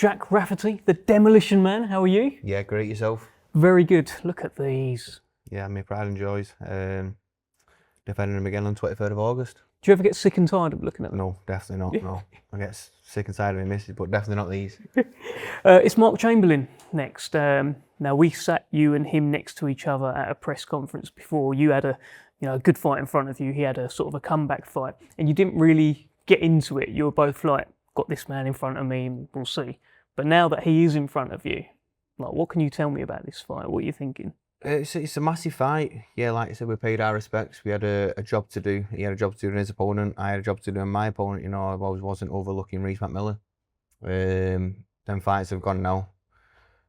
Jack Rafferty, the Demolition Man. How are you? Yeah, great yourself. Very good. Look at these. Yeah, my pride and joys. Defending them again on 23rd of August. Do you ever get sick and tired of looking at them? No, definitely not. No, I get sick and tired of my misses, but definitely not these. It's Mark Chamberlain next. Now we sat you and him next to each other at a press conference before. You had a good fight in front of you. He had a sort of a comeback fight, and you didn't really get into it. You were both like, got this man in front of me, and we'll see. But now that he is in front of you, like, what can you tell me about this fight? What are you thinking? It's a massive fight. Yeah, like I said, we paid our respects. We had a job to do. He had a job to do in his opponent. I had a job to do in my opponent. I always wasn't overlooking Reece McMillan. Them fights have gone now.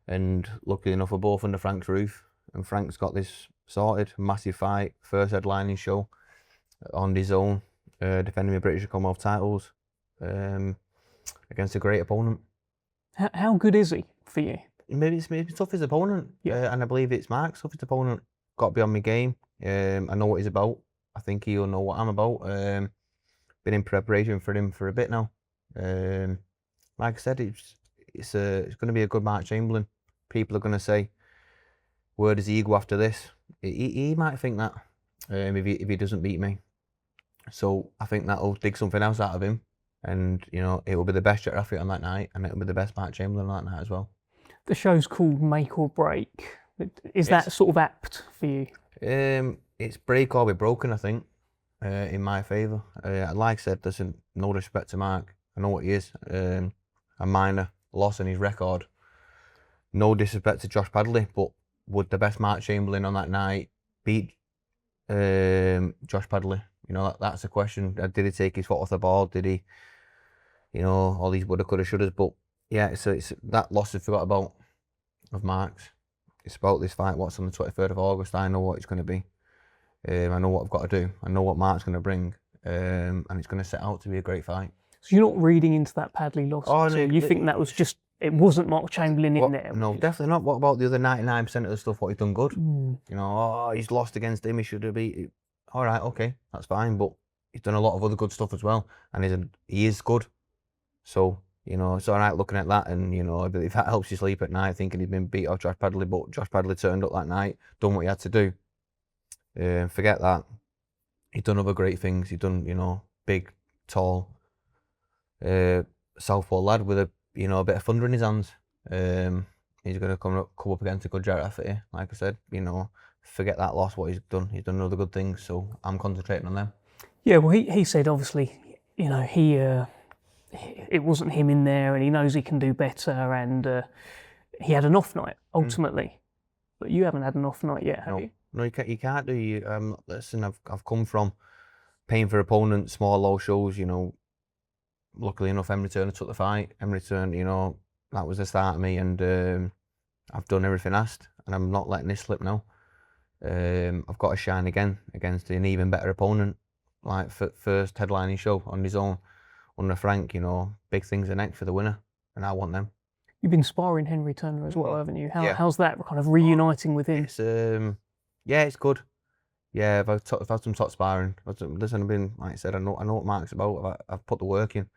And luckily enough, we're both under Frank's roof. And Frank's got this sorted. Massive fight. First headlining show on his own. Defending the British Commonwealth titles. Against a great opponent. How good is he for you? Maybe it's toughest opponent, and I believe it's Mark's toughest opponent. Got to be on my game. I know what he's about. I think he'll know what I'm about. Been in preparation for him for a bit now. Like I said, it's going to be a good Mark Chamberlain. People are going to say, where does he go after this? He might think that if he doesn't beat me. So I think that'll dig something else out of him, and it will be the best Jack Rafferty on that night, and it will be the best Mark Chamberlain on that night as well. The show's called Make or Break. Is that sort of apt for you? It's break or be broken, I think, in my favour. Like I said, there's no disrespect to Mark. I know what he is. A minor loss in his record. No disrespect to Josh Padley, but would the best Mark Chamberlain on that night beat Josh Padley? That's the question. Did he take his foot off the ball? Did he, all these woulda, coulda, shouldas? But yeah, it's that loss I forgot about of Mark's. It's about this fight. What's on the 23rd of August? I know what it's going to be. I know what I've got to do. I know what Mark's going to bring, and it's going to set out to be a great fight. So you're not reading into that Padley loss? Oh, no, you think that was just, it wasn't Mark Chamberlain in there? No, definitely not. What about the other 99% of the stuff? What he's done good? He's lost against him. He should have beat. All right, okay, that's fine. But he's done a lot of other good stuff as well, and he is good. So. It's all right looking at that, and if that helps you sleep at night, thinking he'd been beat off Josh Padley, but Josh Padley turned up that night, done what he had to do. Forget that. He's done other great things. He's done, big, tall, southpaw lad with a bit of thunder in his hands. He's going to come up against a good Jack Rafferty. Like I said, forget that loss. What he's done other good things. So I'm concentrating on them. Yeah, well, he said obviously, it wasn't him in there, and he knows he can do better, and he had an off night ultimately. But you haven't had an off night yet, have you? No, you can't do. Listen, I've come from paying for opponents, small, low shows. Luckily enough, Emre Turner took the fight. Emre Turner, that was the start of me, and I've done everything asked, and I'm not letting this slip now. I've got to shine again against an even better opponent, like first headlining show on his own. Under Frank, big things are next for the winner, and I want them. You've been sparring Henry Turner as well, haven't you? How's that kind of reuniting with him? It's it's good. Yeah, I've had some top sparring. Listen, I've been, like I said, I know what Mark's about. I've put the work in.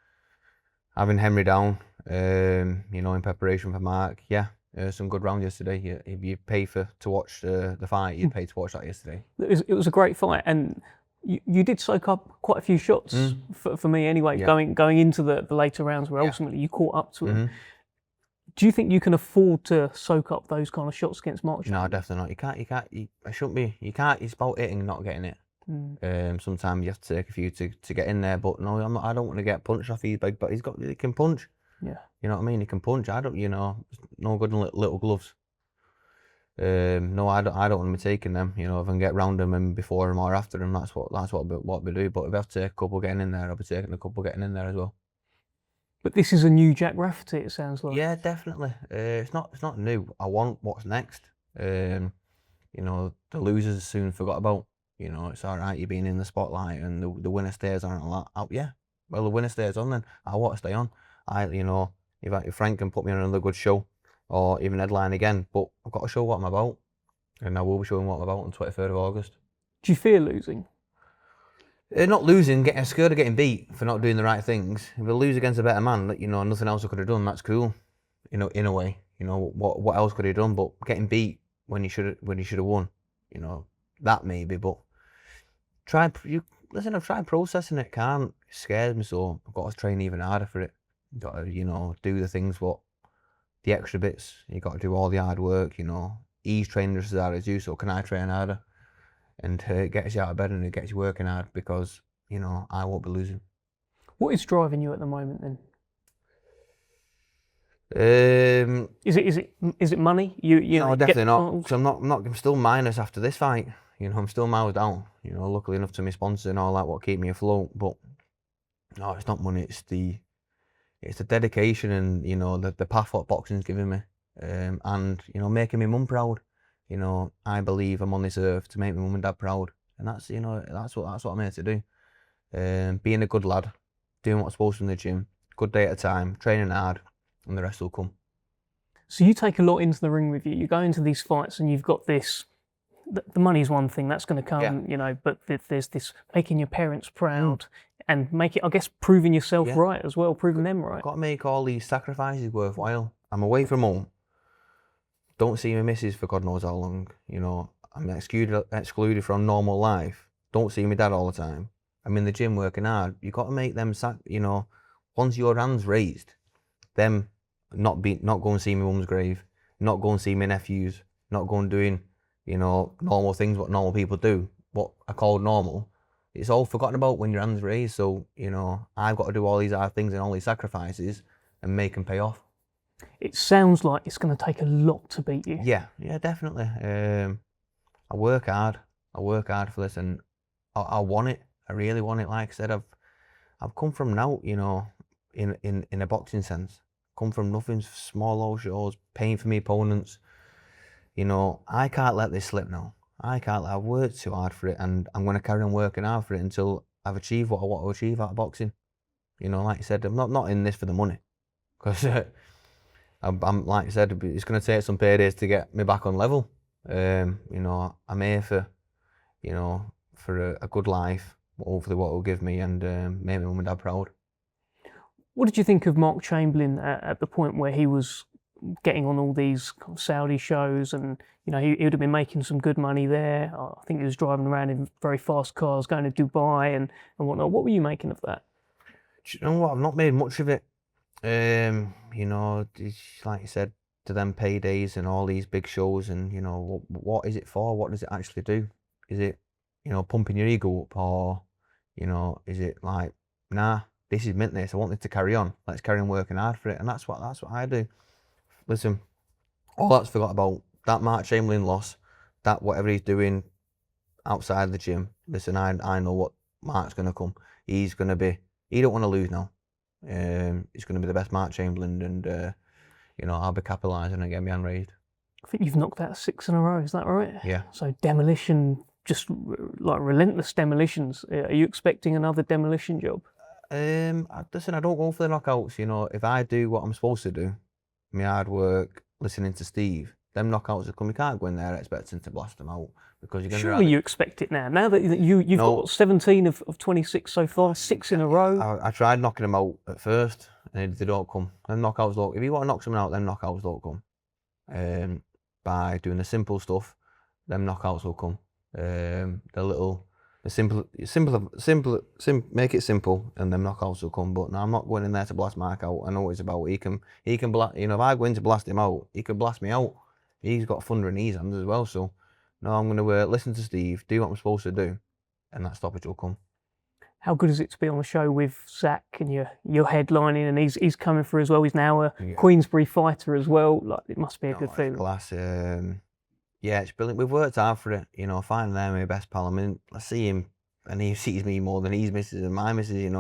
Having Henry down, in preparation for Mark. Yeah, some good rounds yesterday. If you pay to watch the fight, you'd pay to watch that yesterday. It was a great fight, and you did soak up quite a few shots for me anyway, going into the later rounds where ultimately you caught up to him. Do you think you can afford to soak up those kind of shots against Mark? No, definitely not. You can't. I shouldn't be. You can't. It's about hitting and not getting it. Sometimes you have to take a few to get in there, but no, I don't want to get punched off his big, but he can punch. Yeah. You know what I mean? He can punch. I don't. No good in little gloves. No, I don't want to be taking them. If I can get round them and before them or after them, that's what we do. But if I have to take a couple getting in there, I'll be taking a couple getting in there as well. But this is a new Jack Rafferty, it sounds like. Yeah, definitely. It's not new. I want what's next. The losers soon forgot about. It's all right. You've been in the spotlight and the winner stays on a lot. Yeah. Well, the winner stays on then. I want to stay on. If Frank can put me on another good show, or even headline again, but I've got to show what I'm about, and I will be showing what I'm about on 23rd of August. Do you fear losing? Not losing, getting scared of getting beat for not doing the right things. If I lose against a better man, nothing else I could have done, that's cool. in a way. What else could he have done? But getting beat when he should have won, that maybe. But I've tried processing it. Can't. It scares me, so I've got to train even harder for it. Got to do the things the extra bits. You got to do all the hard work. He's training just as hard as you, so can I train harder? And it gets you out of bed and it gets you working hard because I won't be losing. What is driving you at the moment then? Is it money? No, definitely not. Because I'm still minus after this fight. I'm still miles down. Luckily enough to my sponsor and all that, what keep me afloat. But no, it's not money. It's the dedication and the path what boxing's giving me, and making my mum proud. I believe I'm on this earth to make my mum and dad proud, and that's what I'm here to do. Being a good lad, doing what I'm supposed to in the gym, good day at a time, training hard, and the rest will come. So you take a lot into the ring with you. You go into these fights and you've got this. The money's one thing that's going to come, but there's this making your parents proud and proving yourself right as well, proving them right. Got to make all these sacrifices worthwhile. I'm away from home. Don't see my missus for God knows how long. I'm excluded from normal life. Don't see my dad all the time. I'm in the gym working hard. You got to make them once your hand's raised, them not go and see my mum's grave, not go and see my nephews, not go and doing normal things what normal people do, what are called normal. It's all forgotten about when your hand's raised. So I've got to do all these hard things and all these sacrifices and make them pay off. It sounds like it's going to take a lot to beat you. Yeah, definitely. I work hard for this, and I want it. I really want it. Like I said, I've come from now, in a boxing sense. Come from nothing, small old shows, paying for me opponents. I can't let this slip now. I've worked too hard for it, and I'm going to carry on working hard for it until I've achieved what I want to achieve out of boxing. Like I said, I'm not in this for the money, because I'm like I said, it's going to take some paydays to get me back on level. I'm here for, for a good life, hopefully what it will give me, and make my mum and dad proud. What did you think of Mark Chamberlain at the point where he was getting on all these Saudi shows, and he would have been making some good money there? I think he was driving around in very fast cars, going to Dubai and whatnot. What were you making of that? Do you know what? I've not made much of it. Like you said, to them paydays and all these big shows, and what is it for? What does it actually do? Is it pumping your ego up, or is it like, nah, this is meant this, I want it to carry on, let's carry on working hard for it? And that's what I do. Listen, all that's forgot about that Mark Chamberlain loss, that whatever he's doing outside the gym. Listen, I know what Mark's going to come. He don't want to lose now. He's going to be the best Mark Chamberlain, and I'll be capitalising and getting my hand raised. I think you've knocked out 6 in a row, is that right? Yeah. So demolition, just like relentless demolitions. Are you expecting another demolition job? Listen, I don't go for the knockouts. If I do what I'm supposed to do, my hard work, listening to Steve, them knockouts will come. You can't go in there expecting to blast them out, because you're going to. Surely you expect it now. Now that you've got 17 of 26 so far, 6 in a row. I tried knocking them out at first, and they don't come. Them knockouts don't. If you want to knock someone out, them knockouts don't come. By doing the simple stuff, them knockouts will come. Make it simple, and them knockouts will come. But no, I'm not going in there to blast Mark out. I know what it's about. He can blast. If I go in to blast him out, he could blast me out. He's got thunder in his hands as well. So no, I'm going to listen to Steve, do what I'm supposed to do, and that stoppage will come. How good is it to be on the show with Zach, and you're headlining, and he's coming through as well? He's now a Queensberry fighter as well. Like, it must be a good feeling. Class. Yeah, it's brilliant. We've worked hard for it. Finding them my best pal. I mean, I see him, and he sees me more than his missus and my missus.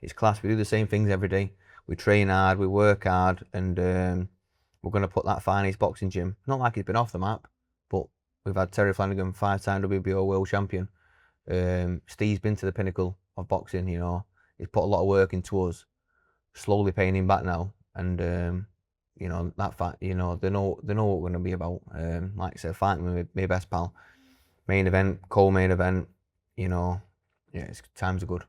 It's class. We do the same things every day. We train hard, we work hard, and we're going to put that fight in his boxing gym. Not like he's been off the map, but we've had Terry Flanagan, 5-time WBO world champion. Steve's been to the pinnacle of boxing. He's put a lot of work into us, slowly paying him back now, and that fight, they know what we're going to be about. Like I said, fighting with my best pal, main event, co-main event. Times are good.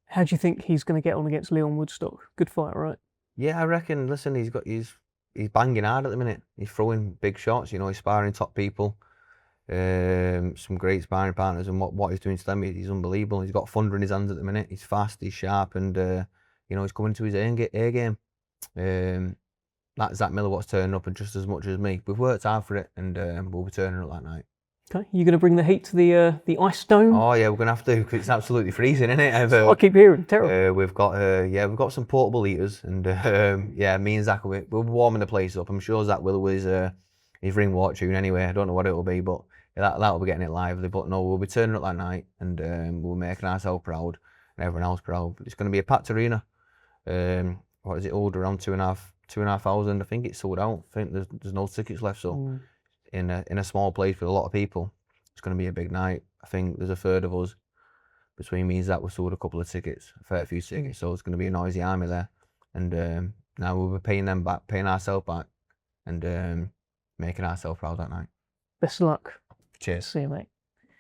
How do you think he's going to get on against Leon Woodstock? Good fight, right? Yeah, I reckon. Listen, he's he's banging hard at the minute. He's throwing big shots. You know, he's sparring top people. Some great sparring partners, and what he's doing to them, he's unbelievable. He's got thunder in his hands at the minute. He's fast, he's sharp, and you know, he's coming to his A game. That's Zach Miller what's turning up, and just as much as me. We've worked hard for it, and we'll be turning up that night. Okay, you going to bring the heat to the ice dome? Oh yeah, we're gonna have to, because it's absolutely freezing, isn't it? I keep hearing, terrible. We've got some portable heaters, and yeah, me and Zach we'll be warming the place up. I'm sure Zach will with his ring walk tune anyway. I don't know what it'll be, but that'll be getting it lively. But no, we'll be turning up that night, and we'll be making ourselves proud and everyone else proud. It's going to be a packed arena. What is it? Hold around 2,500. I think it's sold out. I think there's no tickets left. So in a small place with a lot of people, it's going to be a big night. I think there's a third of us between me and Zach. We sold a couple of tickets, a fair few tickets. So it's going to be a noisy army there. And now we'll be paying ourselves back, and making ourselves proud that night. Best of luck. Cheers. See you, mate.